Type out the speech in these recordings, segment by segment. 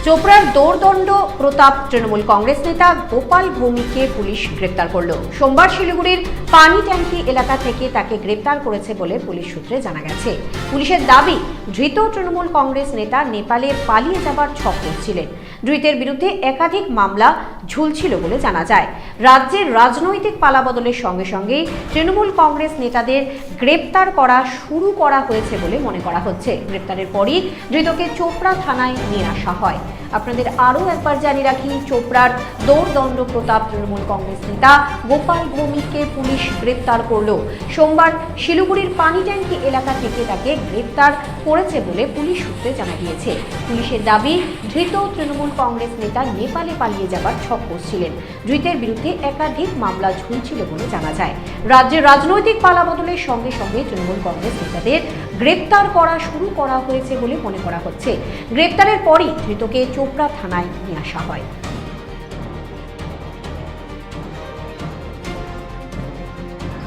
চোপড়ার দৌর্দণ্ড প্রতাপ তৃণমূল কংগ্রেস নেতা গোপাল ভৌমিককে পুলিশ গ্রেপ্তার করল। সোমবার শিলিগুড়ির পানি ট্যাঙ্কি এলাকা থেকে তাকে গ্রেপ্তার করেছে বলে পুলিশ সূত্রে জানা গেছে। পুলিশের দাবি, ধৃত তৃণমূল কংগ্রেস নেতা নেপালে পালিয়ে যাবার ছক করছিলেন। ধৃতের বিরুদ্ধে একাধিক মামলা ঝুলছিল বলে জানা যায়। রাজ্যের রাজনৈতিক পালাবদলের সঙ্গে সঙ্গেই তৃণমূল কংগ্রেস নেতাদের গ্রেপ্তার করা শুরু করা হয়েছে বলে মনে করা হচ্ছে। গ্রেপ্তারের পরই ধৃতকে চোপড়া থানায় নিয়ে আসা হয়। আপনাদের আরও একবার জানিয়ে রাখি, চোপড়ার দৌর্দণ্ড প্রতাপ তৃণমূল কংগ্রেস নেতা গোপাল ভৌমিককে পুলিশ গ্রেপ্তার করল। সোমবার শিলিগুড়ির পানি ট্যাঙ্কি এলাকা থেকে তাকে গ্রেপ্তার করেছে বলে পুলিশ সূত্রে জানা গিয়েছে। পুলিশের দাবি, ধৃত তৃণমূল কংগ্রেস নেতা নেপালে পালিয়ে যাবার ছক কষছিলেন। ধৃতের বিরুদ্ধে একাধিক মামলা ঝুলছিল বলে জানা যায়। রাজ্যের রাজনৈতিক পালাবদলের সঙ্গে সঙ্গে তৃণমূল কংগ্রেস নেতাদের গ্রেপ্তার করা শুরু করা হয়েছে বলে মনে করা হচ্ছে। গ্রেপ্তারের পরই ধৃতকে চোপড়া থানায় নিয়ে আসা হয়।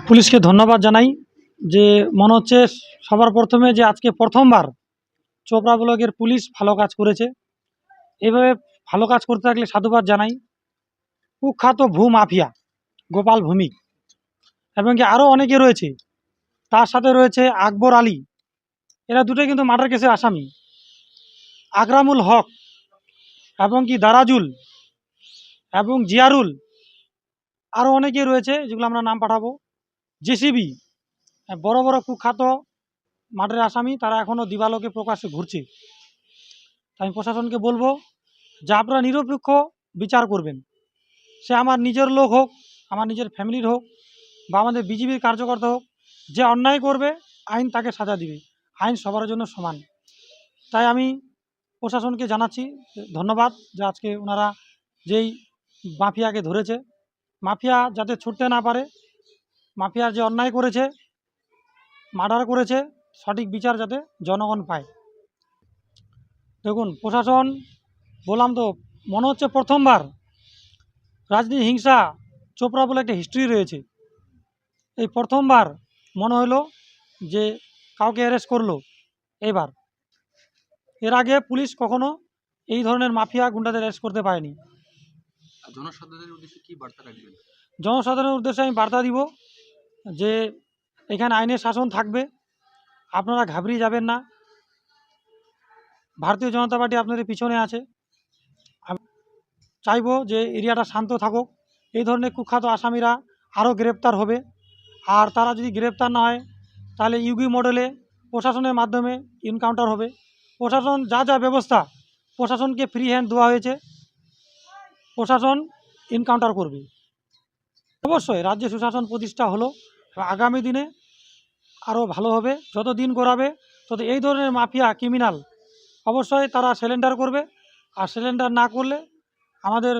পুলিশকে ধন্যবাদ জানাই যে মনে হচ্ছে সবার প্রথমে যে আজকে প্রথমবার চোপড়া ব্লকের পুলিশ ভালো কাজ করেছে। এভাবে ভালো কাজ করতে থাকলে সাধুবাদ জানাই। কুখ্যাত ভূ মাফিয়া গোপাল ভৌমিক এবং কি আরও অনেকে রয়েছে, তার সাথে রয়েছে আকবর আলী, এরা দুটোই কিন্তু মার্ডার কেসে আসামি। আকরামুল হক এবং কি দারাজুল এবং জিয়ারুল, আরও অনেকে রয়েছে যেগুলো আমরা নাম পাঠাবো। জেসিবি, বড় বড় কুখ্যাত মার্ডারের আসামি, তারা এখনও দিবালোকে প্রকাশ্যে ঘুরছে। আমি প্রশাসনকে বলবো যে আপনারা নিরপেক্ষ বিচার করবেন। সে আমার নিজের লোক হোক, আমার নিজের ফ্যামিলির হোক, বা আমাদের বিজেপির কার্যকর্তা হোক, যে অন্যায় করবে আইন তাকে সাজা দিবে। আইন সবার জন্য সমান। তাই আমি প্রশাসনকে জানাচ্ছি ধন্যবাদ যে আজকে ওনারা যেই মাফিয়াকে ধরেছে। মাফিয়া যাতে ছুটতে না পারে, মাফিয়ার যে অন্যায় করেছে, মার্ডার করেছে, সঠিক বিচার যাতে জনগণ পায়। দেখুন, প্রশাসন বললাম তো, মনে হচ্ছে প্রথমবার রাজনীতি হিংসা চোপড়া বলে একটা হিস্ট্রি রয়েছে। এই প্রথমবার মনে হলো যে কাউকে অ্যারেস্ট করলো এবার। এর আগে পুলিশ কখনো এই ধরনের মাফিয়া গুন্ডাদের অ্যারেস্ট করতে পারেনি। জনসাধারণের উদ্দেশ্যে কি বার্তা রাখবেন? জনসাধারণের উদ্দেশ্যে আমি বার্তা দিব যে এখানে আইনের শাসন থাকবে, আপনারা ঘাবড়িয়ে যাবেন না। ভারতীয় জনতা পার্টি আপনাদের পিছনে আছে। চাইবো যে এরিয়াটা শান্ত থাকুক। এই ধরনের কুখ্যাত আসামিরা আরও গ্রেপ্তার হবে। আর তারা যদি গ্রেপ্তার না হয় তাহলে ইউগি মডেলে প্রশাসনের মাধ্যমে এনকাউন্টার হবে। প্রশাসন যা যা ব্যবস্থা, প্রশাসনকে ফ্রি হ্যান্ড দেওয়া হয়েছে, প্রশাসন এনকাউন্টার করবে। অবশ্যই রাজ্যে সুশাসন প্রতিষ্ঠা হলো, আগামী দিনে আরও ভালো হবে। যত দিন গড়াবে তত এই ধরনের মাফিয়া ক্রিমিনাল অবশ্যই তারা সারেন্ডার করবে। আর সারেন্ডার না করলে আমাদের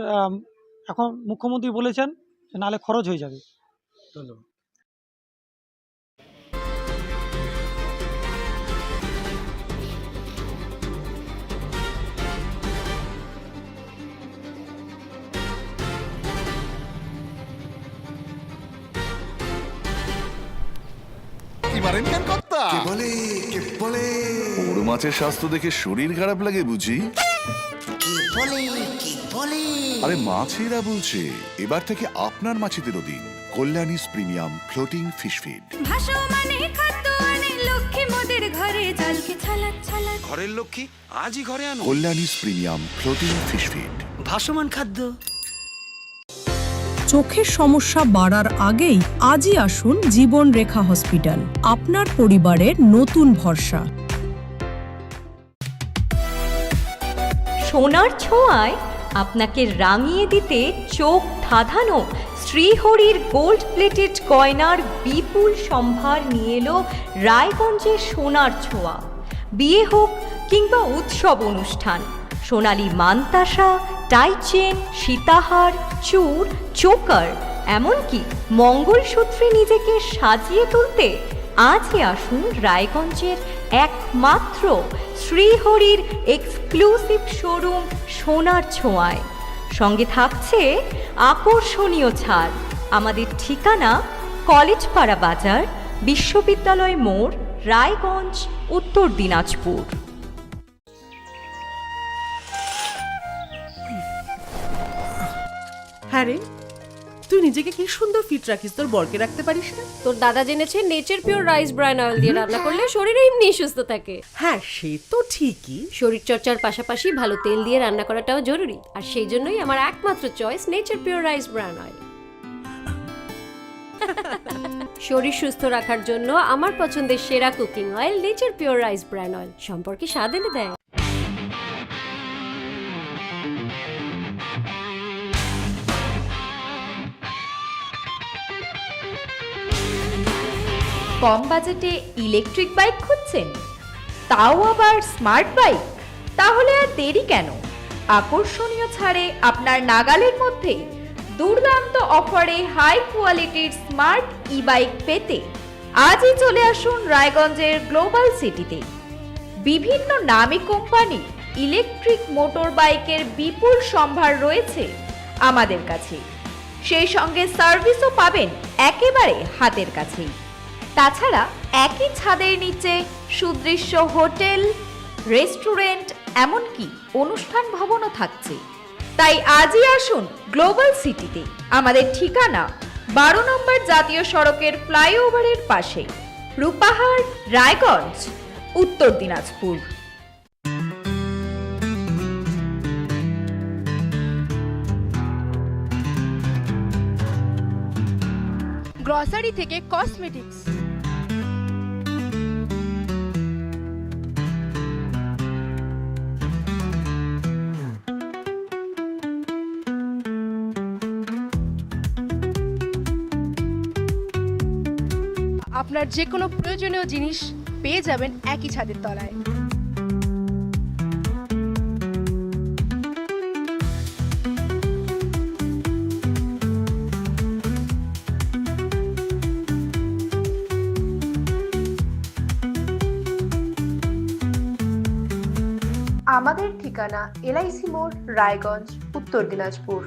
এখন মুখ্যমন্ত্রী বলেছেন যে নালে খরচ হয়ে যাবে। ধন্যবাদ। বড় মাছের স্বাস্থ্য দেখে শরীর খারাপ লাগে বুঝি? আরে মাছেরা বলছে, এবার থেকে আপনার মাছেদেরও দিন কল্যাণীস প্রিমিয়াম ফ্লোটিং ফিশ ফিড। ঘরের লক্ষ্মী আজই ঘরে আনো কল্যাণীস প্রিমিয়াম ফ্লোটিং ফিশ ফিড, ভাসমান খাদ্য। চোখের সমস্যা বাড়ার আগেই আজই আসুন জীবন রেখা হসপিটাল, আপনার পরিবারের নতুন ভরসা। সোনার ছোঁয়ায় আপনাকে রাঙিয়ে দিতে চোখ ধাঁধানো শ্রীহরির গোল্ড প্লেটেড গয়নার বিপুল সম্ভার নিয়ে এলো রায়গঞ্জের সোনার ছোঁয়া। বিয়ে হোক কিংবা উৎসব অনুষ্ঠান, সোনালী মানতাসা, টাইচেন, সীতাহার, চূড়, চোকার, এমনকি মঙ্গলসূত্রে নিজেকে সাজিয়ে তুলতে আজই আসুন রায়গঞ্জের একমাত্র শ্রীহরির এক্সক্লুসিভ শোরুম সোনার ছোঁয়ায়। সঙ্গে থাকছে আকর্ষণীয় ছাড়। আমাদের ঠিকানা কলেজপাড়া বাজার, বিশ্ববিদ্যালয় মোড়, রায়গঞ্জ, উত্তর দিনাজপুর। হ্যাঁ রে, তুই নিজেকে কি সুন্দর ফিট রাখিস, তোর বরকে রাখতে পারিস না? তোর দাদা জেনেছে Nature Pure rice bran oil দিয়ে রান্না করলে শরীর এমনি সুস্থ থাকে। হ্যাঁ সে তো ঠিকই। শরীর চর্চার পাশাপাশি ভালো তেল দিয়ে রান্না করাটাও জরুরি, আর সেই জন্যই আমার একমাত্র choice nature Pure rice bran oil. শরীর সুস্থ রাখার জন্য আমার পছন্দের সেরা cooking oil nature Pure rice bran oil, সম্পর্কে স্বাদ এনে দেয়। কম বাজেটে ইলেকট্রিক বাইক খুঁজছেন, তাও আবার স্মার্ট বাইক? তাহলে আর দেরি কেন? আকর্ষণীয় ছাড়ে আপনার নাগালের মধ্যেই দুর্দান্ত অফারে হাই কোয়ালিটির স্মার্ট ই বাইক পেতে আজই চলে আসুন রায়গঞ্জের গ্লোবাল সিটিতে। বিভিন্ন নামী কোম্পানি ইলেকট্রিক মোটর বাইকের বিপুল সম্ভার রয়েছে আমাদের কাছে, সেই সঙ্গে সার্ভিসও পাবেন একেবারে হাতের কাছেই। তাছাড়া একই ছাদের নিচে সুদৃশ্য হোটেল, রেস্টুরেন্ট, এমনকি অনুষ্ঠান ভবনও থাকছে। তাই আজই আসুন গ্লোবাল সিটিতে। আমাদের ঠিকানা 12 নম্বর জাতীয় সড়কের ফ্লাইওভারের পাশে, রূপাহার, রায়গঞ্জ, উত্তর দিনাজপুর। গ্রসারি থেকে কসমেটিক্স, আপনার যে কোনো প্রয়োজনীয় জিনিস পেয়ে যাবেন একই ছাদের তলায়। আমাদের ঠিকানা LIC মোড়, রায়গঞ্জ, উত্তর দিনাজপুর।